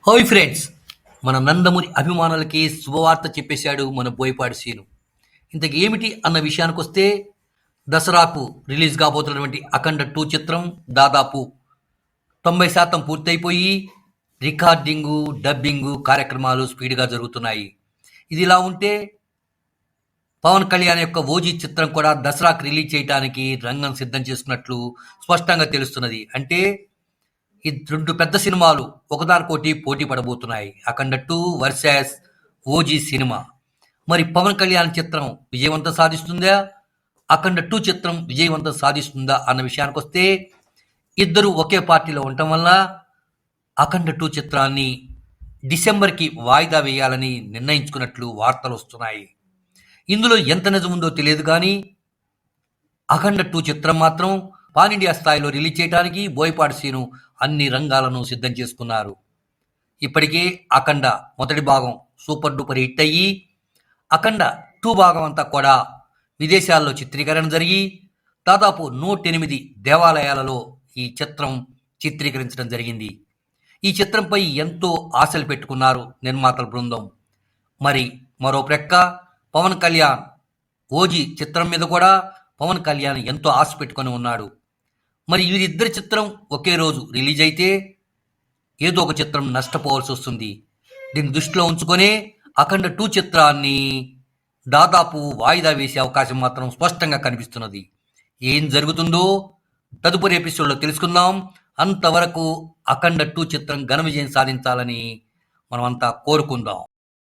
Hi friends, మన నందమూరి అభిమానులకి శుభవార్త చెప్పేశాడు మన బోయపాటి సీను. ఇంతకు ఏమిటి అన్న విషయానికి వస్తే, దసరాకు రిలీజ్ కాబోతున్నటువంటి అఖండ 2 చిత్రం దాదాపు 90% పూర్తయిపోయి రికార్డింగు, డబ్బింగు కార్యక్రమాలు స్పీడ్గా జరుగుతున్నాయి. ఇది ఇలా ఉంటే పవన్ కళ్యాణ్ యొక్క ఓజీ చిత్రం కూడా దసరాకు రిలీజ్ చేయడానికి రంగం సిద్ధం చేసుకున్నట్లు స్పష్టంగా తెలుస్తున్నది. అంటే ఈ రెండు పెద్ద సినిమాలు ఒకదానికోటి పోటీ పడబోతున్నాయి. అఖండ 2 వర్సెస్ ఓజీ సినిమా. మరి పవన్ కళ్యాణ్ చిత్రం విజయవంతం సాధిస్తుందా, అఖండ 2 చిత్రం విజయవంతం సాధిస్తుందా అన్న విషయానికి వస్తే, ఇద్దరు ఒకే పార్టీలో ఉండటం వల్ల అఖండ 2 చిత్రాన్ని డిసెంబర్కి వాయిదా వేయాలని నిర్ణయించుకున్నట్లు వార్తలు వస్తున్నాయి. ఇందులో ఎంత నిజం ఉందో తెలియదు కానీ అఖండ 2 చిత్రం మాత్రం పాన్ ఇండియా స్థాయిలో రిలీజ్ చేయడానికి బోయపాటి సీను అన్ని రంగాలను సిద్ధం చేసుకున్నారు. ఇప్పటికే అఖండ మొదటి భాగం సూపర్ డూపర్ హిట్ అయ్యి, అఖండ 2 భాగం అంతా కూడా విదేశాల్లో చిత్రీకరణ జరిగి దాదాపు 108 దేవాలయాలలో ఈ చిత్రం చిత్రీకరించడం జరిగింది. ఈ చిత్రంపై ఎంతో ఆశలు పెట్టుకున్నారు నిర్మాతల బృందం. మరి మరో ప్రక్క పవన్ కళ్యాణ్ ఓజీ చిత్రం మీద కూడా పవన్ కళ్యాణ్ ఎంతో ఆశ పెట్టుకొని ఉన్నాడు. మరి వీరిద్దరి చిత్రం ఒకే రోజు రిలీజ్ అయితే ఏదో ఒక చిత్రం నష్టపోవాల్సి వస్తుంది. దీన్ని దృష్టిలో ఉంచుకొనే అఖండ 2 చిత్రాన్ని దాదాపు వాయిదా వేసే అవకాశం మాత్రం స్పష్టంగా కనిపిస్తున్నది. ఏం జరుగుతుందో తదుపరి ఎపిసోడ్లో తెలుసుకుందాం. అంతవరకు అఖండ 2 చిత్రం ఘన విజయం సాధించాలని మనమంతా కోరుకుందాం.